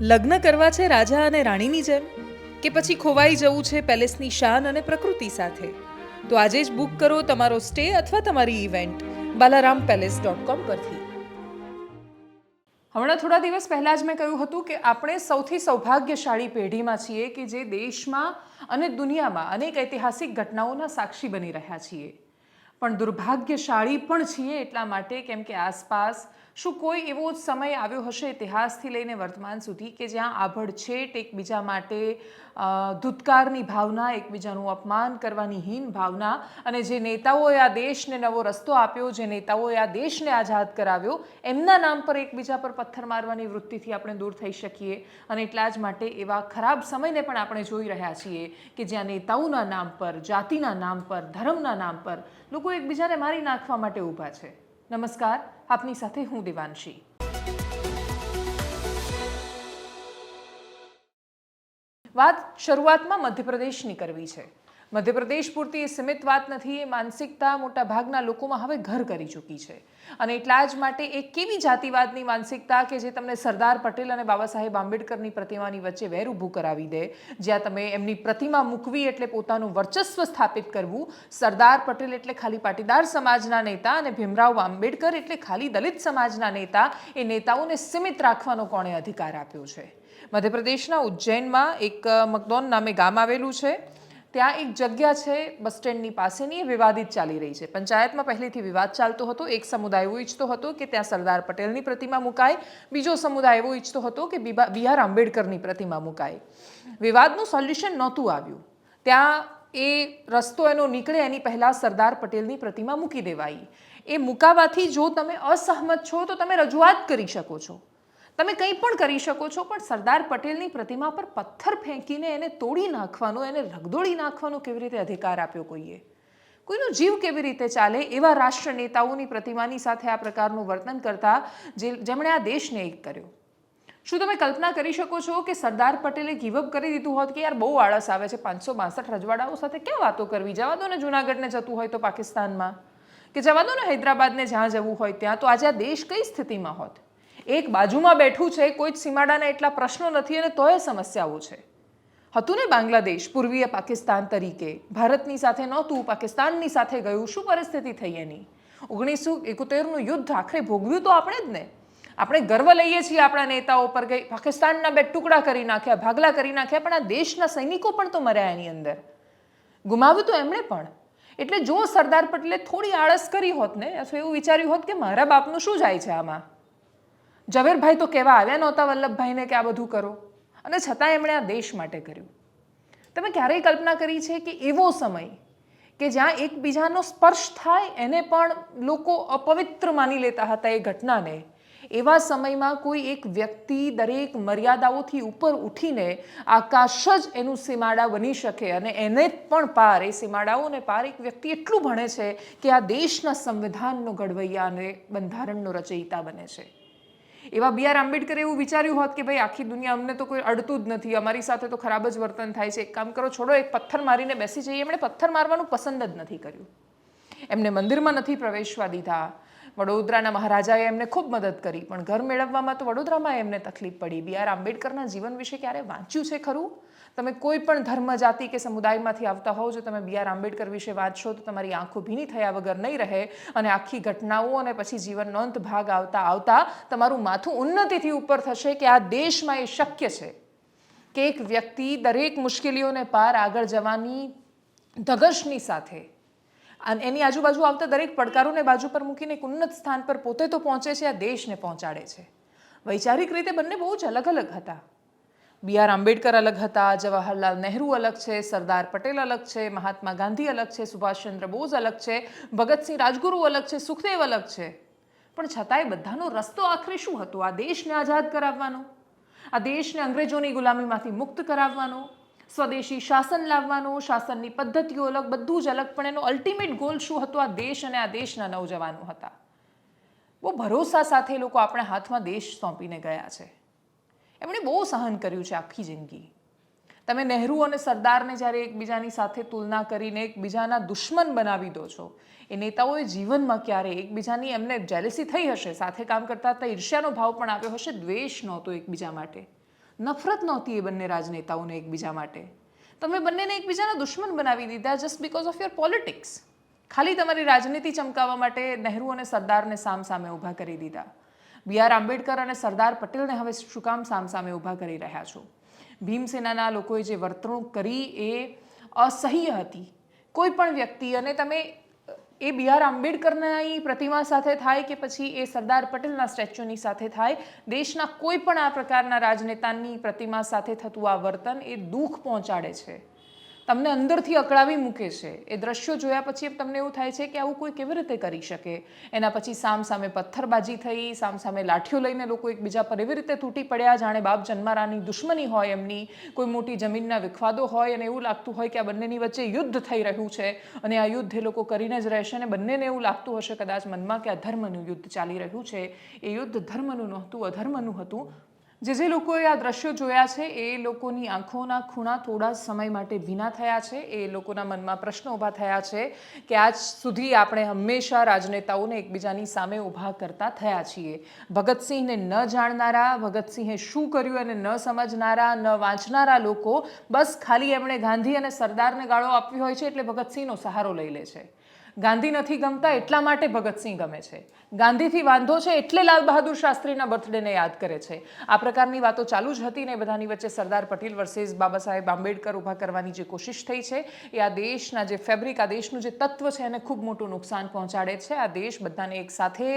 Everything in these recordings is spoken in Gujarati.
લગ્ન કરવા છે રાજા અને રાણીની જેમ, કે પછી ખોવાઈ જવું છે પેલેસની શાન અને પ્રકૃતિ સાથે? તો આજે જ બુક કરો તમારો સ્ટે અથવા તમારી ઇવેન્ટ balarampalace.com પરથી. હમણાં થોડા દિવસ પહેલાં જ મેં કહ્યું હતું કે આપણે સૌથી સૌભાગ્યશાળી પેઢીમાં છીએ કે જે દેશમાં અને દુનિયામાં અનેક ઐતિહાસિક ઘટનાઓના સાક્ષી બની રહ્યા છીએ. પણ દુર્ભાગ્યશાળી પણ છીએ એટલા માટે કેમ કે આસપાસ શું કોઈ એવો જ સમય આવ્યો હશે ઇતિહાસથી લઈને વર્તમાન સુધી કે જ્યાં આભડછેટ એકબીજા માટે ધૂતકારની ભાવના, એકબીજાનું અપમાન કરવાની હીન ભાવના, અને જે નેતાઓએ આ દેશને નવો રસ્તો આપ્યો, જે નેતાઓએ આ દેશને આઝાદ કરાવ્યો, એમના નામ પર એકબીજા પર પથ્થર મારવાની વૃત્તિથી આપણે દૂર થઈ શકીએ. અને એટલા જ માટે એવા ખરાબ સમયને પણ આપણે જોઈ રહ્યા છીએ કે જ્યાં નેતાઓના નામ પર, જાતિના નામ પર, ધર્મના નામ પર લોકો એકબીજાને મારી નાખવા માટે ઊભા છે. નમસ્કાર, આપની સાથે હું દેવાંશી. વાત શરૂઆતમાં મધ્યપ્રદેશની કરવી છે. મધ્યપ્રદેશ પૂરતી એ સીમિત વાત નથી. એ માનસિકતા મોટા ભાગના લોકોમાં હવે ઘર કરી ચૂકી છે. અને એટલા જ માટે એક કેવી જાતિવાદની માનસિકતા કે જે તમને સરદાર પટેલ અને બાબા સાહેબ આંબેડકરની પ્રતિમાની વચ્ચે વેર ઊભું કરાવી દે, જ્યાં તમે એમની પ્રતિમા મૂકવી એટલે પોતાનું વર્ચસ્વ સ્થાપિત કરવું, સરદાર પટેલ એટલે ખાલી પાટીદાર સમાજના નેતા અને ભીમરાવ આંબેડકર એટલે ખાલી દલિત સમાજના નેતા, એ નેતાઓને સીમિત રાખવાનો કોણે અધિકાર આપ્યો છે? મધ્યપ્રદેશના ઉજ્જૈનમાં એક મકદોન નામે ગામ આવેલું છે. ત્યાં એક જગ્યા છે બસ સ્ટેન્ડની પાસેની, એ વિવાદિત ચાલી રહી છે. પંચાયતમાં પહેલેથી વિવાદ ચાલતો હતો. એક સમુદાય એવો ઈચ્છતો હતો કે ત્યાં સરદાર પટેલની પ્રતિમા મુકાય, બીજો સમુદાય એવો ઈચ્છતો હતો કે BR આંબેડકરની પ્રતિમા મુકાય. વિવાદનું સોલ્યુશન નહોતું આવ્યું. ત્યાં એ રસ્તો એનો નીકળે એની પહેલાં સરદાર પટેલની પ્રતિમા મૂકી દેવાઈ. એ મુકાવાથી જો તમે અસહમત છો તો તમે રજૂઆત કરી શકો છો, તમે કંઈ પણ કરી શકો છો, પણ સરદાર પટેલની પ્રતિમા પર પથ્થર ફેંકીને એને તોડી નાખવાનો, એને રગદોળી નાખવાનો કેવી રીતે અધિકાર આપ્યો કોઈએ? કોઈનો જીવ કેવી રીતે ચાલે? એવા રાષ્ટ્ર નેતાઓની પ્રતિમાની સાથે આ પ્રકારનું વર્તન કરતા જેમણે આ દેશને એક કર્યો. શું તમે કલ્પના કરી શકો છો કે સરદાર પટેલે ગીવઅપ કરી દીધું હોત કે યાર બહુ આળસ આવે છે, 562 રજવાડાઓ સાથે ક્યાં વાતો કરવી, જવા દો ને જૂનાગઢને જતું હોય તો પાકિસ્તાનમાં, કે જવા દો ને હૈદરાબાદને જ્યાં જવું હોય ત્યાં, તો આજે આ દેશ કઈ સ્થિતિમાં હોત? એક બાજુમાં બેઠું છે, કોઈ જ સીમાડાના એટલા પ્રશ્નો નથી અને તોય સમસ્યાઓ છે. હતું ને બાંગ્લાદેશ પૂર્વીય પાકિસ્તાન તરીકે, ભારતની સાથે નહોતું, પાકિસ્તાનની સાથે ગયું. શું પરિસ્થિતિ થઈ એની? 1971નું યુદ્ધ આખરે ભોગવ્યું તો આપણે જ ને. આપણે ગર્વ લઈએ છીએ આપણા નેતાઓ પર કે પાકિસ્તાનના 2 ટુકડા કરી નાખ્યા, ભાગલા કરી નાખ્યા, પણ આ દેશના સૈનિકો પણ તો મર્યા એની અંદર, ગુમાવ્યું તો એમણે પણ. એટલે જો સરદાર પટેલે થોડી આળસ કરી હોત ને, અથવા એવું વિચાર્યું હોત કે મારા બાપનું શું જાય છે આમાં, ઝવેરભાઈ તો કહેવા આવ્યા નહોતા વલ્લભભાઈને કે આ બધું કરો, અને છતાં એમણે આ દેશ માટે કર્યું. તમે ક્યારેય કલ્પના કરી છે કે એવો સમય કે જ્યાં એકબીજાનો સ્પર્શ થાય એને પણ લોકો અપવિત્ર માની લેતા હતા એ ઘટનાને, એવા સમયમાં કોઈ એક વ્યક્તિ દરેક મર્યાદાઓથી ઉપર ઉઠીને આકાશ જ એનું સીમાડા બની શકે અને એને પણ પાર, એ સીમાડાઓને પાર એક વ્યક્તિ એટલું ભણે છે કે આ દેશના સંવિધાનનો ઘડવૈયા અને બંધારણનો રચયિતા બને છે. એવા BR આંબેડકરે એવું વિચાર્યું હોત કે ભાઈ આખી દુનિયા અમને તો કોઈ અડતું જ નથી, અમારી સાથે તો ખરાબ જ વર્તન થાય છે, એક કામ કરો, છોડો, એક પથ્થર મારીને બેસી જઈએ. એમણે પથ્થર મારવાનું પસંદ જ નથી કર્યું. એમને મંદિરમાં નથી પ્રવેશવા દીધા. વડોદરાના મહારાજાએ એમને ખૂબ મદદ કરી, પણ ઘર મેળવવામાં તો વડોદરામાં એમને તકલીફ પડી. BR આંબેડકરના જીવન વિશે ક્યારે વાંચ્યું છે ખરું? તમે કોઈ પણ ધર્મ, જાતિ કે સમુદાયમાંથી આવતા હોવ, જો તમે BR આંબેડકર વિશે વાંચશો તો તમારી આંખો ભીની થયા વગર નહીં રહે. અને આખી ઘટનાઓ અને પછી જીવનનો અંત ભાગ આવતા આવતા તમારું માથું ઉન્નતિથી ઉપર થશે કે આ દેશમાં એ શક્ય છે કે એક વ્યક્તિ દરેક મુશ્કેલીઓને પાર આગળ જવાની ધગશની સાથે અને એની આજુબાજુ આવતા દરેક પડકારોને બાજુ પર મૂકીને એક ઉન્નત સ્થાન પર પોતે તો પહોંચે છે, આ દેશને પહોંચાડે છે. વૈચારિક રીતે બંને બહુ જ અલગ અલગ હતા. BR આંબેડકર અલગ હતા, જવાહરલાલ નહેરુ અલગ છે, સરદાર પટેલ અલગ છે, મહાત્મા ગાંધી અલગ છે, સુભાષચંદ્ર બોઝ અલગ છે, ભગતસિંહ રાજગુરુ અલગ છે, સુખદેવ અલગ છે. પણ છતાંય બધાનો રસ્તો આખરે શું હતો? આ દેશને આઝાદ કરાવવાનો, આ દેશને અંગ્રેજોની ગુલામીમાંથી મુક્ત કરાવવાનો, સ્વદેશી શાસન લાવવાનો. શાસનની પદ્ધતિઓ અલગ, બધું જ અલગ, પણ એનો અલ્ટિમેટ ગોલ શું હતો? આ દેશ અને આ દેશના નવજવાનો હતા. બહુ ભરોસા સાથે લોકો આપણા હાથમાં દેશ સોંપીને ગયા છે. એમણે બહુ સહન કર્યું છે આખી જિંદગી. તમે નહેરુ અને સરદારને જ્યારે એકબીજાની સાથે તુલના કરીને એકબીજાના દુશ્મન બનાવી દો છો, એ નેતાઓએ જીવનમાં ક્યારે એકબીજાની એમને જેલેસી થઈ હશે, સાથે કામ કરતા હતા, ઈર્ષ્યાનો ભાવ પણ આવ્યો હશે, દ્વેષ નહોતો એકબીજા માટે. નફરત નહોતી એ બંને રાજનેતાઓને એકબીજા માટે. તમે બંનેને એકબીજાના દુશ્મન બનાવી દીધા just because of your politics. ખાલી તમારી રાજનીતિ ચમકાવવા માટે નહેરુ અને સરદારને સામસામે ઊભા કરી દીધા. BR આંબેડકર અને સરદાર પટેલને હવે શું કામ સામસામે ઊભા કરી રહ્યા છો? ભીમસેનાના લોકોએ જે વર્તણૂક કરી એ અસહ્ય હતી. કોઈ પણ વ્યક્તિ, અને તમે એ BR આંબેડકરની પ્રતિમા સાથે થાય કે પછી એ સરદાર પટેલના સ્ટેચ્યુની સાથે થાય, દેશના કોઈ પણ આ પ્રકારના રાજનેતાની પ્રતિમા સાથે થતું આ વર્તન એ દુઃખ પહોંચાડે છે, તમને અંદરથી અકળાવી મૂકે છે. એ દ્રશ્યો જોયા પછી તમને એવું થાય છે કે આવું કોઈ કેવી રીતે કરી શકે. એના પછી સામસામે પથ્થરબાજી થઈ, સામસામે લાઠીઓ લઈને લોકો એકબીજા પર એવી રીતે તૂટી પડ્યા જાણે બાપ જન્મારાની દુશ્મની હોય એમની, કોઈ મોટી જમીનના વિખવાદો હોય અને એવું લાગતું હોય કે આ બંનેની વચ્ચે યુદ્ધ થઈ રહ્યું છે અને આ યુદ્ધ એ લોકો કરીને જ રહેશે. અને બંનેને એવું લાગતું હશે કદાચ મનમાં કે આ ધર્મનું યુદ્ધ ચાલી રહ્યું છે. એ યુદ્ધ ધર્મનું નહોતું, અધર્મનું હતું. જે લોકોએ આ દ્રશ્યો જોયા છે એ લોકોની આંખોના ખૂણા થોડા સમય માટે ભીના થયા છે. એ લોકોના મનમાં પ્રશ્નો ઊભા થયા છે કે આજ સુધી આપણે હંમેશા રાજનેતાઓને એકબીજાની સામે ઊભા કરતા થયા છીએ. ભગતસિંહને ન જાણનારા, ભગતસિંહે શું કર્યું અને ન સમજનારા, ન વાંચનારા લોકો બસ ખાલી એમણે ગાંધી અને સરદારને ગાળો આપવી હોય છે એટલે ભગતસિંહનો સહારો લઈ લે છે. ગાંધી નથી ગમતા એટલા માટે ભગતસિંહ ગમે છે. ગાંધીથી વાંધો છે એટલે લાલ બહાદુર શાસ્ત્રીના બર્થડેને યાદ કરે છે. આ પ્રકારની વાતો ચાલુ જ હતી ને બધાની વચ્ચે સરદાર પટેલ વર્સેસ બાબા સાહેબ આંબેડકર ઊભા કરવાની જે કોશિશ થઈ છે એ આ દેશના જે ફેબ્રિક, આ દેશનું જે તત્વ છે એને ખૂબ મોટું નુકસાન પહોંચાડે છે. આ દેશ બધાને એક સાથે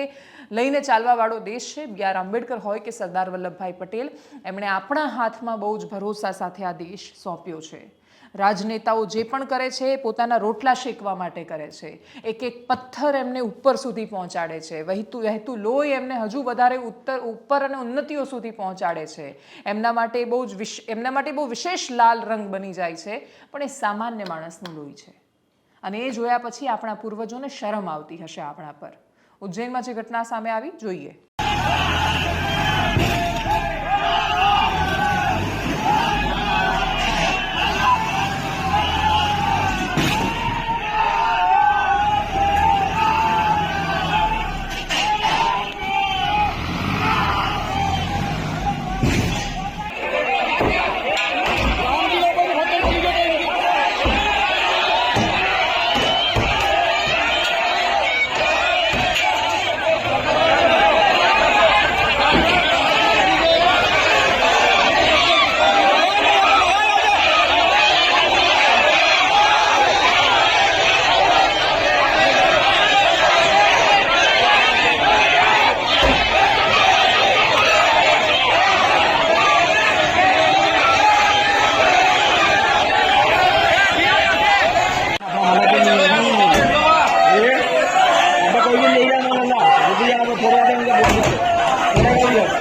લઈને ચાલવાવાળો દેશ છે. BR આંબેડકર હોય કે સરદાર વલ્લભભાઈ પટેલ, એમણે આપણા હાથમાં બહુ જ ભરોસા સાથે આ દેશ સોંપ્યો છે. રાજનેતાઓ જે પણ કરે છે એ પોતાના રોટલા શેકવા માટે કરે છે. એક એક પથ્થર એમને ઉપર સુધી પહોંચાડે છે. વહેતું લોહી એમને હજુ વધારે ઉપર અને ઉન્નતિઓ સુધી પહોંચાડે છે. એમના માટે બહુ વિશેષ લાલ રંગ બની જાય છે, પણ એ સામાન્ય માણસનું લોહી છે. અને એ જોયા પછી આપણા પૂર્વજોને શરમ આવતી હશે આપણા પર. ઉજ્જૈનમાં જે ઘટના સામે આવી, જોઈએ.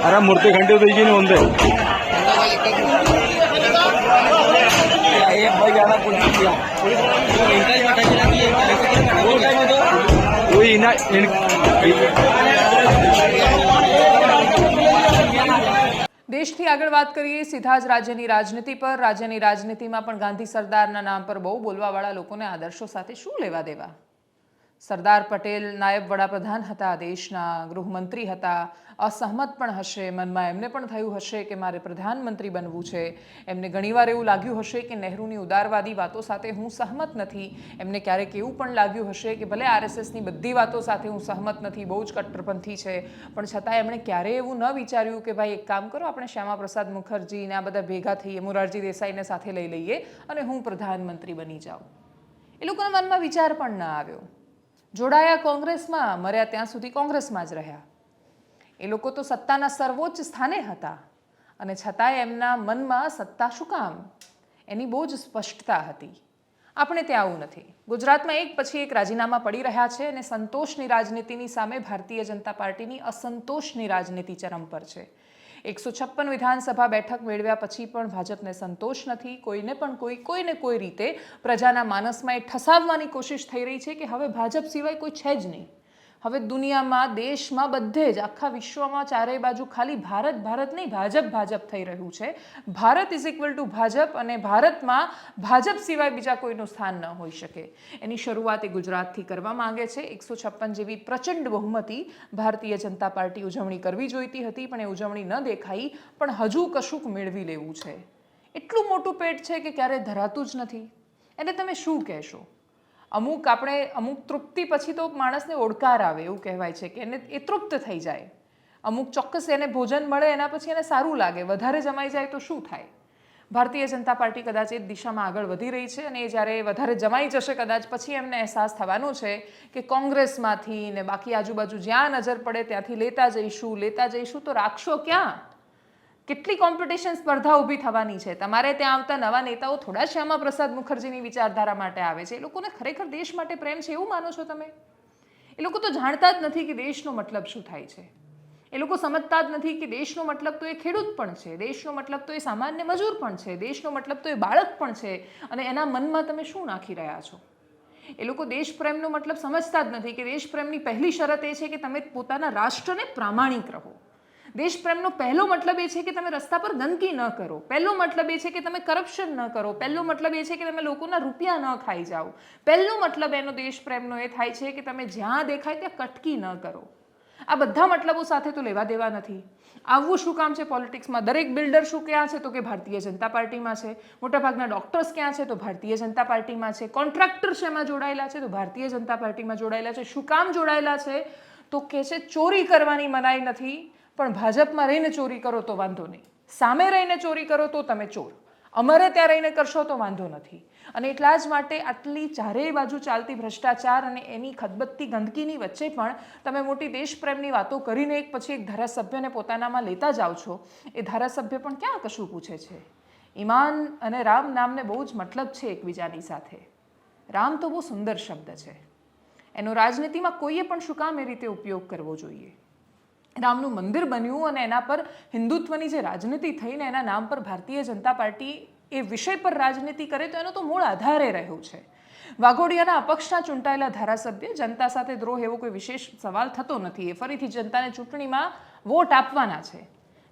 अरे मूर्ति घंटे तो ये नहीं होंगे દેશથી આગળ વાત કરીએ સીધા જ રાજ્યની રાજનીતિ પર. રાજ્યની રાજનીતિમાં પણ ગાંધી સરદારના નામ પર બહુ બોલવાવાળા લોકોને આદર્શો સાથે શું લેવા દેવા? સરદાર પટેલ નાયબ વડાપ્રધાન હતા, દેશના ગૃહમંત્રી હતા, અસહમત પણ હશે, મનમાં એમને પણ થયું હશે કે મારે પ્રધાનમંત્રી બનવું છે. એમને ઘણીવાર એવું લાગ્યું હશે કે નહેરુની ઉદારવાદી વાતો સાથે હું સહમત નથી. એમને ક્યારેક એવું પણ લાગ્યું હશે કે ભલે RSSની બધી વાતો સાથે હું સહમત નથી, બહુ જ કટ્ટરપંથી છે, પણ છતાં એમણે ક્યારેય એવું ન વિચાર્યું કે ભાઈ એક કામ કરો, આપણે શ્યામા પ્રસાદ મુખર્જીને આ બધા ભેગા થઈએ, મોરારજી દેસાઈને સાથે લઈ લઈએ અને હું પ્રધાનમંત્રી બની જાઉં. એ લોકોના મનમાં વિચાર પણ ન આવ્યો. જોડાયા કોંગ્રેસમાં, મર્યા ત્યાં સુધી કોંગ્રેસમાં જ રહ્યા. એ લોકો તો સત્તાના સર્વોચ્ચ સ્થાને હતા અને છતાંય એમના મનમાં સત્તા શું કામ, એની બહુ જ સ્પષ્ટતા હતી. આપણે ત્યાં આવું નથી. ગુજરાતમાં એક પછી એક રાજીનામા પડી રહ્યા છે અને સંતોષની રાજનીતિની સામે ભારતીય જનતા પાર્ટીની અસંતોષની રાજનીતિ ચરમ પર છે. 156 વિધાનસભા બેઠક મેળવ્યા પછી પણ ભાજપને સંતોષ નથી. કોઈને કોઈ રીતે પ્રજાના માનસમાં એ ઠસાવવાની કોશિશ થઈ રહી છે કે હવે ભાજપ સિવાય કોઈ છે જ નહીં. હવે દુનિયામાં દેશમાં બધે જ આખા વિશ્વમાં ચારેય બાજુ ખાલી ભારત ભારત નહીં ભાજપ ભાજપ થઈ રહ્યું છે. Bharat is equal to Bhajap અને ભારતમાં ભાજપ સિવાય બીજા કોઈનું સ્થાન ન હોઈ શકે. એની શરૂઆત એ ગુજરાતથી કરવા માંગે છે. 156 જેવી પ્રચંડ બહુમતી ભારતીય જનતા પાર્ટી ઉજવણી કરવી જોઈતી હતી પણ એ ઉજવણી ન દેખાઈ. પણ હજુ કશુંક મેળવી લેવું છે. એટલું મોટું પેટ છે કે ક્યારેય ધરાતું જ નથી. એને તમે શું કહેશો? અમુક તૃપ્તિ પછી તો માણસને ઓડકાર આવે એવું કહેવાય છે કે એને એ તૃપ્ત થઈ જાય. અમુક ચોક્કસ એને ભોજન મળે એના પછી એને સારું લાગે. વધારે જમાઈ જાય તો શું થાય? ભારતીય જનતા પાર્ટી કદાચ એ દિશામાં આગળ વધી રહી છે અને એ જ્યારે વધારે જમાઈ જશે કદાચ પછી એમને અહેસાસ થવાનો છે કે કોંગ્રેસમાંથી ને બાકી આજુબાજુ જ્યાં નજર પડે ત્યાંથી લેતા જઈશું તો રાખશો ક્યાં? કેટલી કોમ્પિટિશન સ્પર્ધા ઊભી થવાની છે. તમારે ત્યાં આવતા નવા નેતાઓ થોડા શ્યામા પ્રસાદ મુખર્જીની વિચારધારા માટે આવે છે. એ લોકોને ખરેખર દેશ માટે પ્રેમ છે એવું માનો છો તમે? એ લોકો તો જાણતા જ નથી કે દેશનો મતલબ શું થાય છે. એ લોકો સમજતા જ નથી કે દેશનો મતલબ તો એ ખેડૂત પણ છે, દેશનો મતલબ તો એ સામાન્ય મજૂર પણ છે, દેશનો મતલબ તો એ બાળક પણ છે. અને એના મનમાં તમે શું નાખી રહ્યા છો? એ લોકો દેશપ્રેમનો મતલબ સમજતા જ નથી કે દેશપ્રેમની પહેલી શરત એ છે કે તમે પોતાના રાષ્ટ્રને પ્રામાણિક રહો. દેશપ્રેમનો પહેલો મતલબ એ છે કે તમે રસ્તા પર ગંદકી ન કરો. પહેલો મતલબ એ છે કે તમે કરપ્શન ન કરો. પહેલો મતલબ એ છે કે તમે લોકોના રૂપિયા ન ખાઈ જાઓ. પહેલો મતલબ એનો દેશપ્રેમનો એ થાય છે કે તમે જ્યાં દેખાય ત્યાં કટકી ન કરો. આ બધા મતલબો સાથે તો લેવા દેવા નથી. આવવું શું કામ છે પોલિટિક્સમાં? દરેક બિલ્ડર શું ક્યાં છે તો કે ભારતીય જનતા પાર્ટીમાં છે. મોટાભાગના ડોક્ટર્સ ક્યાં છે તો ભારતીય જનતા પાર્ટીમાં છે. કોન્ટ્રાક્ટર શેમાં જોડાયેલા છે તો ભારતીય જનતા પાર્ટીમાં જોડાયેલા છે. શું કામ જોડાયેલા છે તો કે છે ચોરી કરવાની મનાઈ નથી પણ ભાજપમાં રહીને ચોરી કરો તો વાંધો નહીં. સામે રહીને ચોરી કરો તો તમે ચોર. અમારે ત્યાં રહીને કરશો તો વાંધો નથી. અને એટલા જ માટે આટલી ચારેય બાજુ ચાલતી ભ્રષ્ટાચાર અને એની ખદબદતી ગંદકીની વચ્ચે પણ તમે મોટી દેશપ્રેમની વાતો કરીને એક પછી એક ધારાસભ્યને પોતાનામાં લેતા જાઓ છો. એ ધારાસભ્ય પણ ક્યાં કશું પૂછે છે? ઈમાન અને રામ નામને બહુ જ મતલબ છે એકબીજાની સાથે. રામ તો બહુ સુંદર શબ્દ છે. એનો રાજનીતિમાં કોઈએ પણ શું કામ એ રીતે ઉપયોગ કરવો જોઈએ? રામનું મંદિર બન્યું અને એના પર હિન્દુત્વની જે રાજનીતિ થઈને એના નામ પર ભારતીય જનતા પાર્ટી એ વિષય પર રાજનીતિ કરે તો એનો તો મૂળ આધારે રહ્યું છે. વાઘોડિયાના અપક્ષના ચૂંટાયેલા ધારાસભ્ય જનતા સાથે દ્રોહ એવો કોઈ વિશેષ સવાલ થતો નથી. એ ફરીથી જનતાને ચૂંટણીમાં વોટ આપવાના છે.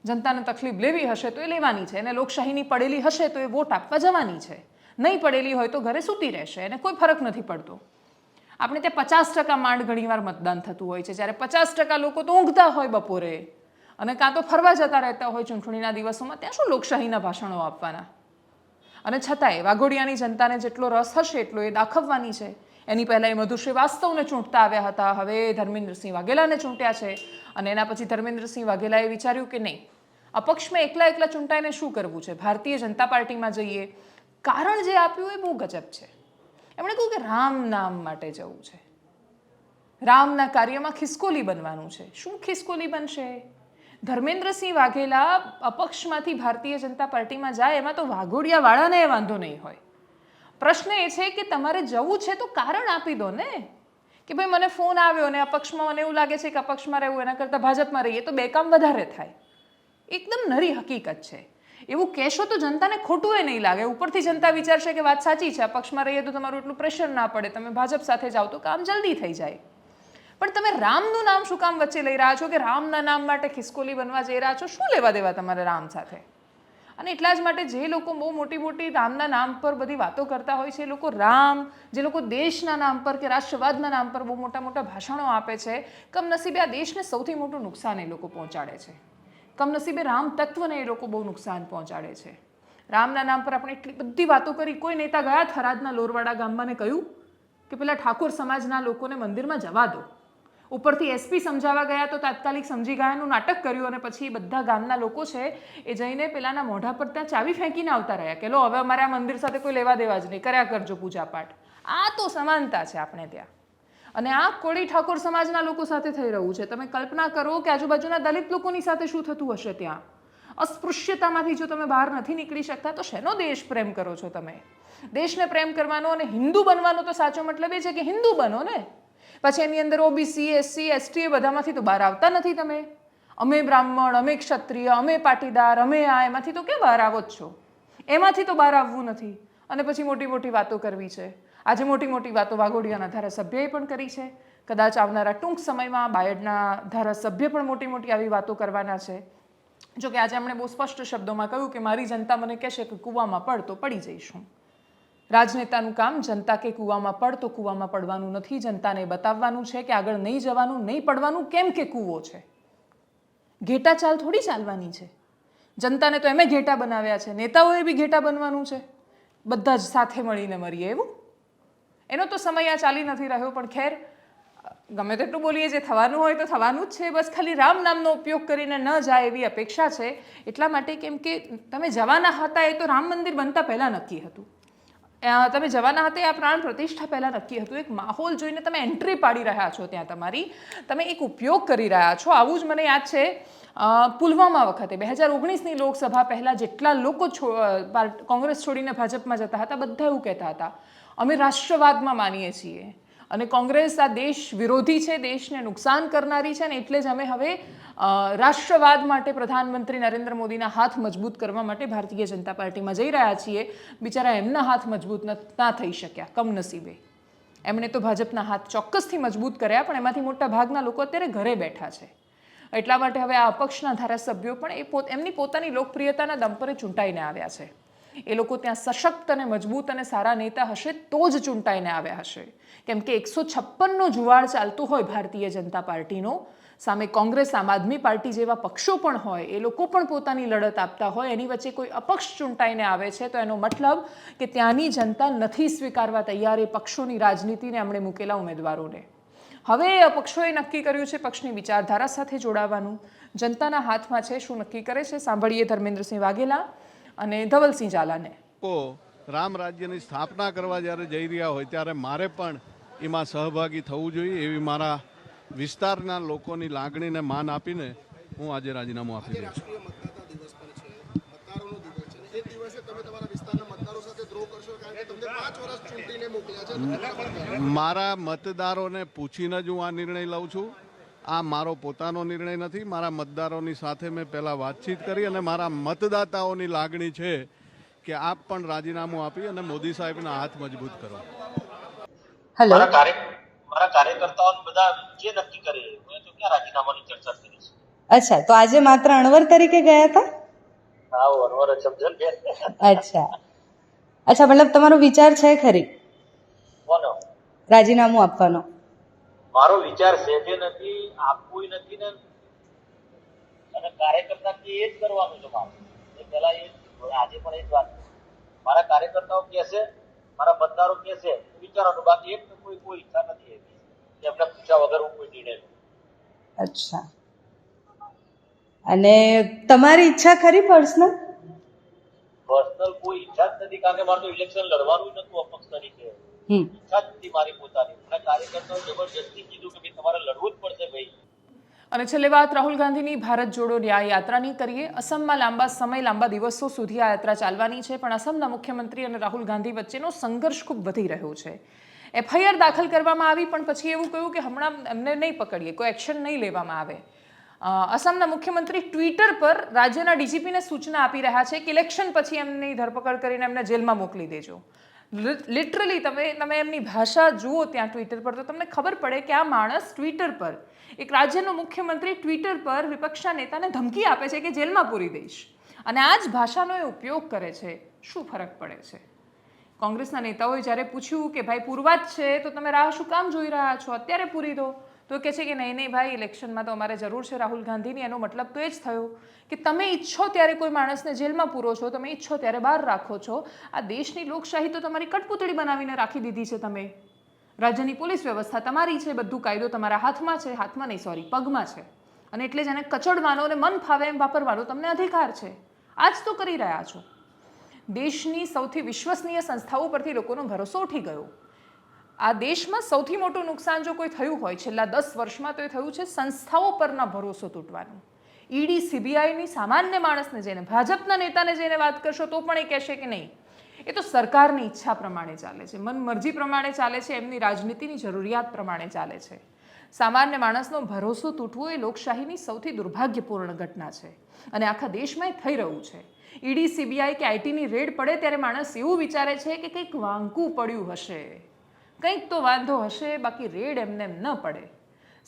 જનતાને તકલીફ લેવી હશે તો એ લેવાની છે. એને લોકશાહીની પડેલી હશે તો એ વોટ આપવા જવાની છે. નહીં પડેલી હોય તો ઘરે સૂતી રહેશે. એને કોઈ ફરક નથી પડતો. આપણે ત્યાં 50% માંડ ઘણીવાર મતદાન થતું હોય છે. જ્યારે 50% લોકો તો ઊંઘતા હોય બપોરે અને કાં તો ફરવા જતા રહેતા હોય ચૂંટણીના દિવસોમાં. ત્યાં શું લોકશાહીના ભાષણો આપવાના? અને છતાંય વાઘોડિયાની જનતાને જેટલો રસ હશે એટલો એ દાખવવાની છે. એની પહેલાં એ મધુ શ્રીવાસ્તવને ચૂંટતા આવ્યા હતા. હવે ધર્મેન્દ્રસિંહ વાઘેલાને ચૂંટ્યા છે. અને એના પછી ધર્મેન્દ્રસિંહ વાઘેલાએ વિચાર્યું કે નહીં, અપક્ષમાં એકલા ચૂંટાઈને શું કરવું છે? ભારતીય જનતા પાર્ટીમાં જઈએ. કારણ જે આપ્યું એ બહુ ગજબ છે. એમણે કહ્યું કે રામ નામ માટે જવું છે. રામના કાર્યમાં ખિસકોલી બનવાનું છે. શું ખિસકોલી બનશે? ધર્મેન્દ્રસિંહ વાઘેલા અપક્ષમાંથી ભારતીય જનતા પાર્ટીમાં જાય એમાં તો વાઘોડિયાવાળાને વાંધો નહીં હોય. પ્રશ્ન એ છે કે તમારે જવું છે તો કારણ આપી દો ને. કે ભાઈ મને ફોન આવ્યો અને અપક્ષમાં મને એવું લાગે છે કે અપક્ષમાં રહેવું એના કરતાં ભાજપમાં રહીએ તો બે કામ વધારે થાય. એકદમ નરી હકીકત છે. એવું કહેશો તો જનતાને ખોટું એ નહીં લાગે. ઉપરથી જનતા વિચારશે કે વાત સાચી છે, અપક્ષમાં રહીએ તો તમારું એટલું પ્રેશર ના પડે, તમે ભાજપ સાથે જાઓ તો કામ જલ્દી થઈ જાય. પણ તમે રામનું નામ શું કામ વચ્ચે લઈ રહ્યા છો કે રામના નામ માટે ખિસકોલી બનવા જઈ રહ્યા છો? શું લેવા દેવા તમારે રામ સાથે? અને એટલા જ માટે જે લોકો બહુ મોટી રામના નામ પર બધી વાતો કરતા હોય છે, એ લોકો જે લોકો દેશના નામ પર કે રાષ્ટ્રવાદના નામ પર બહુ મોટા ભાષણો આપે છે, કમનસીબે આ દેશને સૌથી મોટું નુકસાન એ લોકો પહોંચાડે છે. કમનસીબે રામ તત્વને એ લોકો બહુ નુકસાન પહોંચાડે છે. રામના નામ પર આપણે એટલી બધી વાતો કરી. કોઈ નેતા ગયા થરાદના લોરવાડા ગામમાં ને કહ્યું કે પેલા ઠાકોર સમાજના લોકોને મંદિરમાં જવા દો. ઉપરથી એસપી સમજાવવા ગયા તો તાત્કાલિક સમજી ગયાનું નાટક કર્યું અને પછી બધા ગામના લોકો છે એ જઈને પેલાના મોઢા પર ત્યાં ચાવી ફેંકીને આવતા રહ્યા કે લો હવે અમારે આ મંદિર સાથે કોઈ લેવા દેવા જ નહીં, કર્યા કરજો પૂજાપાઠ. આ તો સમાનતા છે આપણે ત્યાં. અને આ કોળી ઠાકોર સમાજના લોકો સાથે થઈ રહ્યું છે. તમે કલ્પના કરો કે આજુબાજુના દલિત લોકોની સાથે શું થતું હશે ત્યાં. અસ્પૃશ્યતામાંથી જો તમે બહાર નથી નીકળી શકતા તો શેનો દેશ પ્રેમ કરો છો તમે? દેશને પ્રેમ કરવાનો અને હિન્દુ બનવાનો તો સાચો મતલબ એ છે કે હિન્દુ બનો ને. પછી એની અંદર ઓબીસી, એસસી, એસટી એ બધામાંથી તો બહાર આવતા નથી તમે. અમે બ્રાહ્મણ, અમે ક્ષત્રિય, અમે પાટીદાર, અમે આ, એમાંથી તો ક્યાં બહાર આવો જ છો? એમાંથી તો બહાર આવવું નથી. અને પછી મોટી વાતો કરવી છે. આજે મોટી વાતો વાઘોડિયાના ધારાસભ્યએ પણ કરી છે. કદાચ આવનારા ટૂંક સમયમાં બાયડના ધારાસભ્ય પણ મોટી મોટી આવી વાતો કરવાના છે. જો કે આજે એમણે બહુ સ્પષ્ટ શબ્દોમાં કહ્યું કે મારી જનતા મને કહેશે કે કૂવામાં પડ તો પડી જઈશું. રાજનેતાનું કામ જનતા કે કૂવામાં પડ તો કૂવામાં પડવાનું નથી, જનતાને બતાવવાનું છે કે આગળ નહીં જવાનું, નહીં પડવાનું, કેમ કે કૂવો છે. ઘેટા ચાલ થોડી ચાલવાની છે. જનતાને તો એમે ઘેટા બનાવ્યા છે, નેતાઓએ બી ઘેટા બનવાનું છે. બધા જ સાથે મળીને મરીએ એવું. એનો તો સમય આ ચાલી નથી રહ્યો, પણ ખેર ગમે તેટલું બોલીએ, જે થવાનું હોય તો થવાનું જ છે. બસ ખાલી રામ નામનો ઉપયોગ કરીને ન જાય એવી અપેક્ષા છે. એટલા માટે કેમ કે તમે જવાના હતા એ તો રામ મંદિર બનતા પહેલાં નક્કી હતું. તમે જવાના હતા આ પ્રાણ પ્રતિષ્ઠા પહેલાં નક્કી હતું. એક માહોલ જોઈને તમે એન્ટ્રી પાડી રહ્યા છો, ત્યાં તમે એક ઉપયોગ કરી રહ્યા છો. આવું જ મને યાદ છે પુલવામા વખતે 2019ની લોકસભા પહેલાં જેટલા લોકો કોંગ્રેસ છોડીને ભાજપમાં જતા હતા, બધા એવું કહેતા હતા અમે રાષ્ટ્રવાદમાં માનીએ છીએ અને કોંગ્રેસ આ દેશ વિરોધી છે, દેશને નુકસાન કરનારી છે, અને એટલે જ અમે હવે રાષ્ટ્રવાદ માટે પ્રધાનમંત્રી નરેન્દ્ર મોદીના હાથ મજબૂત કરવા માટે ભારતીય જનતા પાર્ટીમાં જઈ રહ્યા છીએ. બિચારા એમના હાથ મજબૂત ના થઈ શક્યા, કમનસીબે. એમણે તો ભાજપના હાથ ચોક્કસથી મજબૂત કર્યા, પણ એમાંથી મોટા ભાગના લોકો અત્યારે ઘરે બેઠા છે. એટલા માટે હવે આ અપક્ષના ધારાસભ્યો પણ એમની પોતાની લોકપ્રિયતાના દમ પર ચૂંટાઈને આવ્યા છે. એ લોકો ત્યાં સશક્ત અને મજબૂત અને સારા નેતા હશે તો જ ચૂંટાઈને આવ્યા હશે. કેમ કે 156નો જુવાળ ચાલતો હોય ભારતીય જનતા પાર્ટીનો, સામે કોંગ્રેસ, આમ આદમી પાર્ટી જેવા પક્ષો પણ હોય, એ લોકો પણ પોતાની લડત આપતા હોય, એની વચ્ચે કોઈ અપક્ષ ચૂંટાઈને આવે છે તો એનો મતલબ કે ત્યાંની જનતા નથી સ્વીકારવા તૈયાર એ પક્ષોની રાજનીતિને એમણે મૂકેલા ઉમેદવારોને. હવે પક્ષોએ નક્કી કર્યું છે પક્ષની વિચારધારા સાથે જોડાવાનું. જનતાના હાથમાં છે શું નક્કી કરે છે, સાંભળીએ ધર્મેન્દ્રસિંહ વાઘેલા અને ધવલસિંહ ઝાલાને. રામ રાજ્યની સ્થાપના કરવા જ્યારે જઈ રહ્યા હોય ત્યારે મારે પણ એમાં સહભાગી થવું જોઈએ એવી મારા વિસ્તારના લોકોની લાગણીને માન આપીને હું આજે રાજીનામું આપી રહ્યો છું. મારા મતદારોને પૂછીને જ હું આ નિર્ણય લઉં છું. આ મારો પોતાનો નિર્ણય નથી. મારા મતદારોની સાથે મેં પહેલાં વાતચીત કરી અને મારા મતદાતાઓની લાગણી છે કે આપ પણ રાજીનામું આપી અને મોદી સાહેબના હાથ મજબૂત કરો. હેલો, મારા કાર્યકર્તાઓ બધા જે નક્કી કરે મેં તો ક્યાં રાજીનામાની ચર્ચા કરી છે. અચ્છા, તો આજે માત્ર અણવર તરીકે ગયા હતા? હા, અનવર સમજો ને. અચ્છા, મતલબ તમારો વિચાર છે ખરી કોનો રાજીનામું આપવાનો? મારો વિચાર છે જે નથી, આપવું નથી ને, અને કાર્યકર્તા કે એ જ કરવાનું છે મારે. એ પેલા એ આજે પણ એ જ વાત મારા કાર્યકર્તાઓ કે છે, મારા મતદારો કે છે વિચારવાનું. બાકી એક કોઈ ઈચ્છા નથી એવી એમને પૂછ્યા વગર હું કોઈ નિર્ણય લઉં. અચ્છા, અને તમારી ઈચ્છા ખરી પર્સનલ કોઈ ઈચ્છા જ નથી, કારણ કે મારે તો ઇલેક્શન લડવાનું નતું અપક્ષ તરીકે. ઈચ્છા જ નથી મારી પોતાની. અને કાર્યકર્તાઓ જબરજસ્તી કીધું કે ભાઈ તમારે લડવું જ પડશે ભાઈ. અને છેલ્લે વાત રાહુલ ગાંધીની ભારત જોડો ન્યાય યાત્રાની કરીએ. અસમમાં લાંબા દિવસો સુધી આ યાત્રા ચાલવાની છે, પણ અસમના મુખ્યમંત્રી અને રાહુલ ગાંધી વચ્ચેનો સંઘર્ષ ખૂબ વધી રહ્યો છે. FIR દાખલ કરવામાં આવી, પણ પછી એવું કહ્યું કે હમણાં એમને નહીં પકડીએ, કોઈ એક્શન નહીં લેવામાં આવે. અસમના મુખ્યમંત્રી ટ્વિટર પર રાજ્યના DGPને સૂચના આપી રહ્યા છે કે ઇલેક્શન પછી એમની ધરપકડ કરીને એમને જેલમાં મોકલી દેજો. લિટરલી તમે એમની ભાષા જુઓ ત્યાં ટ્વિટર પર તો તમને ખબર પડે કે આ માણસ ટ્વિટર પર, એક રાજ્યનો મુખ્યમંત્રી ટ્વિટર પર વિપક્ષના નેતાને ધમકી આપે છે કે જેલમાં પૂરી દઈશ, અને આ જ ભાષાનો એ ઉપયોગ કરે છે. શું ફરક પડે છે? કોંગ્રેસના નેતાઓએ જ્યારે પૂછ્યું કે ભાઈ પૂરવા જ છે તો તમે રાહ શું કામ જોઈ રહ્યા છો, અત્યારે પૂરી દો, તો કહે છે કે નહીં ભાઈ, ઇલેક્શનમાં તો અમારે જરૂર છે રાહુલ ગાંધીની. એનો મતલબ તો એ જ થયો કે તમે ઈચ્છો ત્યારે કોઈ માણસને જેલમાં પૂરો છો, તમે ઈચ્છો ત્યારે બહાર રાખો છો. આ દેશની લોકશાહી તો તમારી કઠપૂતળી બનાવીને રાખી દીધી છે તમે. રાજ્યની પોલીસ વ્યવસ્થા તમારી છે, બધું કાયદો તમારા હાથમાં છે, પગમાં છે, અને એટલે જ એને કચડવાનો અને મન ફાવે એમ વાપરવાનો તમને અધિકાર છે. આ જ તો કરી રહ્યા છો. દેશની સૌથી વિશ્વસનીય સંસ્થાઓ પરથી લોકોનો ભરોસો ઉઠી ગયો. આ દેશમાં સૌથી મોટું નુકસાન જો કોઈ થયું હોય છેલ્લા 10 વર્ષમાં તો એ થયું છે સંસ્થાઓ પરના ભરોસો તૂટવાનું. ED, CBIની સામાન્ય માણસને જઈને, ભાજપના નેતાને જઈને વાત કરશો તો પણ એ કહેશે કે નહીં, એ તો સરકારની ઈચ્છા પ્રમાણે ચાલે છે, મન મરજી પ્રમાણે ચાલે છે, એમની રાજનીતિની જરૂરિયાત પ્રમાણે ચાલે છે. સામાન્ય માણસનો ભરોસો તૂટવો એ લોકશાહીની સૌથી દુર્ભાગ્યપૂર્ણ ઘટના છે, અને આખા દેશમાં એ થઈ રહ્યું છે. ED, CBI કે ITની રેડ પડે ત્યારે માણસ એવું વિચારે છે કે કંઈક વાંકું પડ્યું હશે, કંઈક તો વાંધો હશે, બાકી રેડ એમને એમ ન પડે.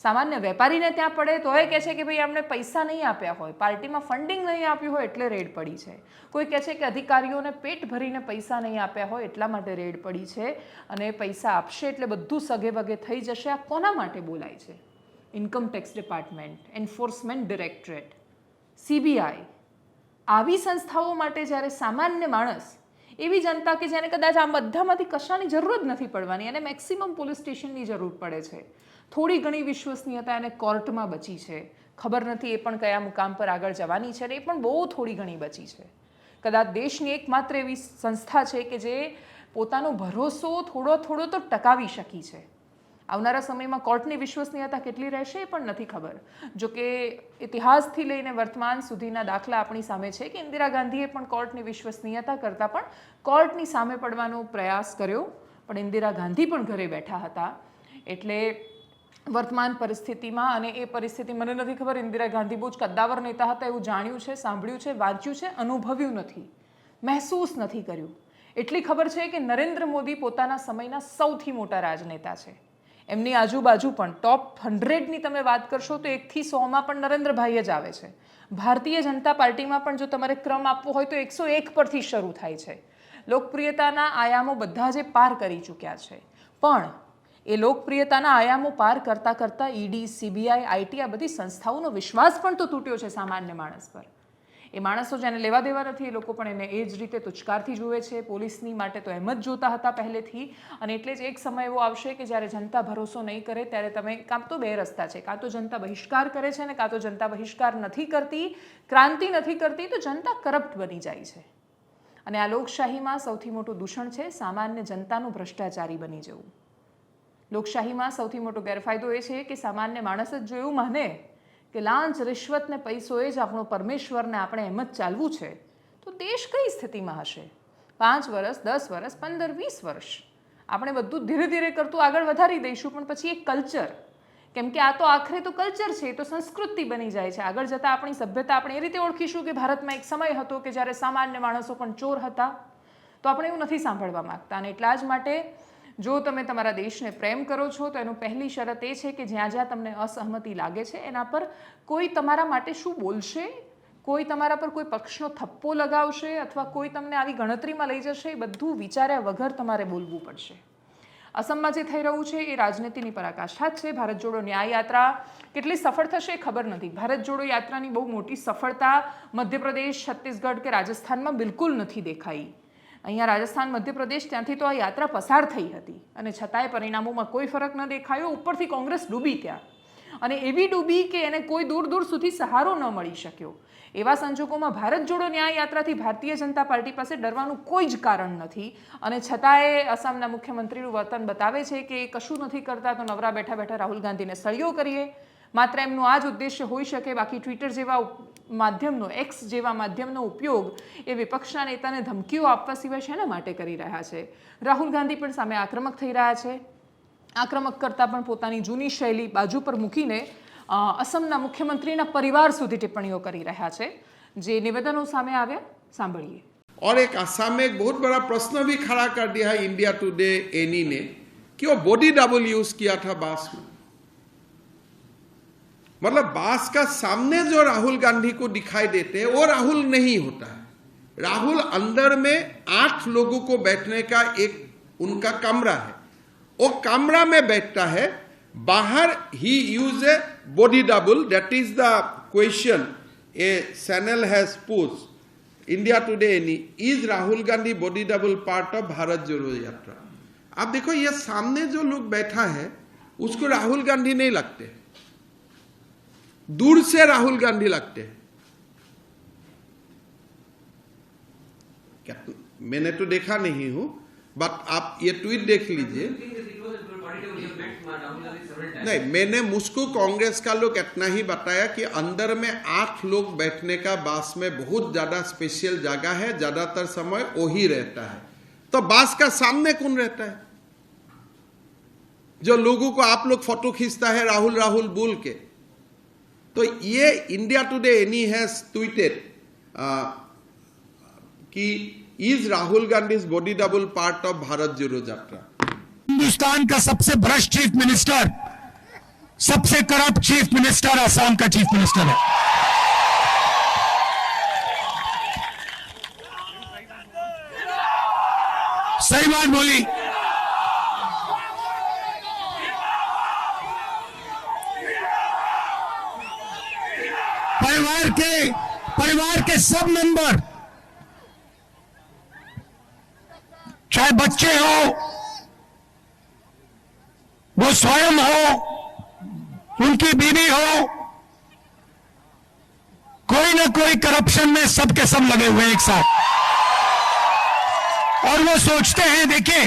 સામાન્ય વેપારીને ત્યાં પડે તો એ કહે છે કે ભાઈ અમને પૈસા નહીં આપ્યા હોય, પાર્ટીમાં ફંડિંગ નહીં આપ્યું હોય એટલે રેડ પડી છે. કોઈ કહે છે કે અધિકારીઓને પેટ ભરીને પૈસા નહીં આપ્યા હોય એટલા માટે રેડ પડી છે, અને પૈસા આપશે એટલે બધું સગે વગે થઈ જશે. આ કોના માટે બોલાય છે? Income tax department, enforcement directorate, CBI, આવી સંસ્થાઓ માટે જ્યારે સામાન્ય માણસ, એવી જનતા કે જેને કદાચ આ બધામાંથી કશાની જરૂર જ નથી પડવાની, અને મેક્સિમમ પોલીસ સ્ટેશનની જરૂર પડે છે, થોડી ઘણી વિશ્વસનીયતા એને કોર્ટમાં બચી છે, ખબર નથી એ પણ કયા મુકામ પર આગળ જવાની છે, અને એ પણ બહુ થોડી ઘણી બચી છે. કદાચ દેશની એકમાત્ર એવી સંસ્થા છે કે જે પોતાનો ભરોસો થોડો તો ટકાવી શકી છે. આવનારા સમયમાં કોર્ટની વિશ્વસનીયતા કેટલી રહેશે એ પણ નથી ખબર. જો કે ઇતિહાસથી લઈને વર્તમાન સુધીના દાખલા આપણી સામે છે કે ઇન્દિરા ગાંધીએ પણ કોર્ટની વિશ્વસનીયતા કરતાં પણ કોર્ટની સામે પડવાનો પ્રયાસ કર્યો, પણ ઇન્દિરા ગાંધી પણ ઘરે બેઠા હતા. એટલે વર્તમાન પરિસ્થિતિમાં, અને એ પરિસ્થિતિ મને નથી ખબર, ઇન્દિરા ગાંધી બહુ જ કદ્દાવર નેતા હતા એવું જાણ્યું છે, સાંભળ્યું છે, વાંચ્યું છે, અનુભવ્યું નથી, મહેસૂસ નથી કર્યું. એટલી ખબર છે કે નરેન્દ્ર મોદી પોતાના સમયના સૌથી મોટા રાજનેતા છે. એમની આજુબાજુ પણ ટોપ 100ની તમે વાત કરશો તો 1 થી 100માં પણ નરેન્દ્રભાઈ જ આવે છે. ભારતીય જનતા પાર્ટીમાં પણ જો તમારે ક્રમ આપવો હોય તો 101 પરથી શરૂ થાય છે. લોકપ્રિયતાના આયામો બધા જે પાર કરી ચૂક્યા છે, પણ એ લોકપ્રિયતાના આયામો પાર કરતાં કરતાં ED, CBI, IT આ બધી સંસ્થાઓનો વિશ્વાસ પણ તો તૂટ્યો છે સામાન્ય માણસ પર. એ માણસો જેને લેવા દેવા નથી એ લોકો પણ એને એ જ રીતે તુચકારથી જુએ છે. પોલીસની માટે તો એમ જ જોતા હતા પહેલેથી, અને એટલે જ એક સમય એવો આવશે કે જ્યારે જનતા ભરોસો નહીં કરે ત્યારે તમે, કાં તો 2 રસ્તા છે, કાં તો જનતા બહિષ્કાર કરે છે, અને કાં તો જનતા બહિષ્કાર નથી કરતી, ક્રાંતિ નથી કરતી, તો જનતા કરપ્ટ બની જાય છે. અને આ લોકશાહીમાં સૌથી મોટું દૂષણ છે સામાન્ય જનતાનું ભ્રષ્ટાચારી બની જવું. લોકશાહીમાં સૌથી મોટો ગેરફાયદો એ છે કે સામાન્ય માણસ જ જો એવું માને કે લાંચ, રિશ્વત ને પૈસો એ જ આપણો પરમેશ્વર ને આપણે એમ જ ચાલવું છે, તો દેશ કઈ સ્થિતિમાં હશે? 5 વર્ષ, 10 વર્ષ, 15, 20 વર્ષ આપણે બધું ધીરે ધીરે કરતું આગળ વધારી દઈશું, પણ પછી એક કલ્ચર, કેમ કે આ તો આખરે તો કલ્ચર છે, તો સંસ્કૃતિ બની જાય છે. આગળ જતાં આપણી સભ્યતા આપણે એ રીતે ઓળખીશું કે ભારતમાં એક સમય હતો કે જ્યારે સામાન્ય માણસો પણ ચોર હતા. તો આપણે એવું નથી સાંભળવા માંગતા, અને એટલા જ માટે જો તમે તમારા દેશને પ્રેમ કરો છો તો એનું પહેલી શરત એ છે કે જ્યાં જ્યાં તમને અસહમતિ લાગે છે એના પર કોઈ તમારા માટે શું બોલશે, કોઈ તમારા પર કોઈ પક્ષનો થપ્પો લગાવશે અથવા કોઈ તમને આવી ગણતરીમાં લઈ જશે, એ બધું વિચાર્યા વગર તમારે બોલવું પડશે. અસમમાં જે થઈ રહ્યું છે એ રાજનીતિની પરાકાષ્ઠા જ છે. ભારત જોડો ન્યાય યાત્રા કેટલી સફળ થશે એ ખબર નથી. ભારત જોડો યાત્રાની બહુ મોટી સફળતા મધ્યપ્રદેશ, છત્તીસગઢ કે રાજસ્થાનમાં બિલકુલ નથી દેખાઈ. અહીંયા રાજસ્થાન, મધ્યપ્રદેશ, ત્યાંથી તો આ યાત્રા પસાર થઈ હતી, અને છતાંય પરિણામોમાં કોઈ ફરક ન દેખાયો. ઉપરથી કોંગ્રેસ ડૂબી ત્યાં, અને એવી ડૂબી કે એને કોઈ દૂર દૂર સુધી સહારો ન મળી શક્યો. એવા સંજોગોમાં ભારત જોડો ન્યાય યાત્રાથી ભારતીય જનતા પાર્ટી પાસે ડરવાનું કોઈ જ કારણ નથી, અને છતાંય આસામના મુખ્યમંત્રીનું વર્તન બતાવે છે કે એ કશું નથી કરતા, તો નવરા બેઠા બેઠા રાહુલ ગાંધીને સળિયો કરીએ. માત્ર એમનું આ જ ઉદ્દેશ્ય હોઈ શકે. બાકી ટ્વિટર જેવા માધ્યમનો, X જેવા માધ્યમનો ઉપયોગ એ વિપક્ષના નેતાને ધમકીઓ આપવા સિવાય શેના માટે કરી રહ્યા છે? રાહુલ ગાંધી પણ સામે આક્રમક થઈ રહ્યા છે. આક્રમક કરતાં પણ પોતાની જૂની શૈલી બાજુ પર મૂકીને असमના મુખ્યમંત્રીના પરિવાર સુધી ટિપ્પણીઓ કરી રહ્યા છે. જે નિવેદનો સામે આવ્યા, સાંભળીએ. और एक असम में एक बहुत बड़ा प्रश्न भी खड़ा कर दिया है इंडिया टुडे एनी ने कि वो बॉडी डबल यूज किया था बांस में. मतलब बांस का सामने जो राहुल गांधी को दिखाई देते हैं वो राहुल नहीं होता है. राहुल अंदर में 8 लोगों को बैठने का एक उनका कमरा है, वो कमरा में बैठता है. बाहर ही use a body double. That is the question a channel has post. India today ANI, is Rahul Gandhi body double part of Bharat Jodo Yatra. आप देखो ये सामने जो लोग बैठा है उसको राहुल गांधी नहीं लगते, दूर से राहुल गांधी लगते हैं. क्या मैंने तो देखा नहीं हूं, बट आप ये ट्वीट देख लीजिए. नहीं, मैंने मुझको कांग्रेस का लोग इतना ही बताया कि अंदर में 8 लोग बैठने का बास में बहुत ज्यादा स्पेशल जगह है, ज्यादातर समय वही रहता है. तो बास का सामने कौन रहता है? जो लोगों को आप लोग फोटो खींचता है राहुल राहुल बोल के. तो ये India today ANI has tweeted कि is Rahul Gandhi body double part of Bharat Jodo Yatra. Hindustan का सबसे भ्रष्ट चीफ मिनिस्टर, सबसे करप्ट चीफ मिनिस्टर असम का चीफ मिनिस्टर है। सही बात बोली। परिवार के सब मेंबर, चाहे बच्चे हो, वो स्वयं हो, उनकी बीवी हो, कोई ना कोई करप्शन में सबके सब लगे हुए एक साथ। और वो सोचते हैं, देखिए,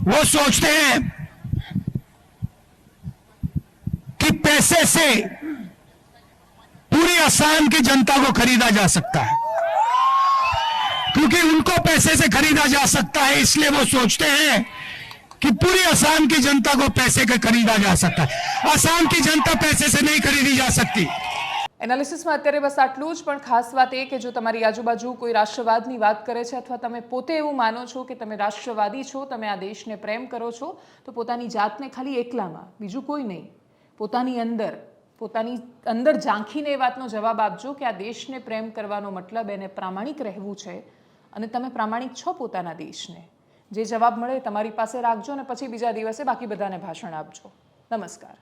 वो सोचते हैं कि पैसे से पूरी असम की जनता को खरीदा जा सकता है, क्योंकि उनको पैसे से खरीदा जा सकता है, इसलिए वो सोचते हैं कि पूरी असम की जनता को पैसे का खरीदा जा सकता है। असम की जनता पैसे से नहीं खरीदी जा सकती। એનાલિસિસમાં અત્યારે બસ આટલું જ, પણ ખાસ વાત એ કે જો તમારી આજુબાજુ કોઈ રાષ્ટ્રવાદની વાત કરે છે અથવા તમે પોતે એવું માનો છો કે તમે રાષ્ટ્રવાદી છો, તમે આ દેશને પ્રેમ કરો છો, તો પોતાની જાતને ખાલી એકલામાં, બીજું કોઈ નહીં, પોતાની અંદર ઝાંખીને એ વાતનો જવાબ આપજો કે આ દેશને પ્રેમ કરવાનો મતલબ એને પ્રામાણિક રહેવું છે, અને તમે પ્રામાણિક છો પોતાના દેશને। જે જવાબ મળે તમારી પાસે રાખજો અને પછી બીજા દિવસે બાકી બધાને ભાષણ આપજો। નમસ્કાર।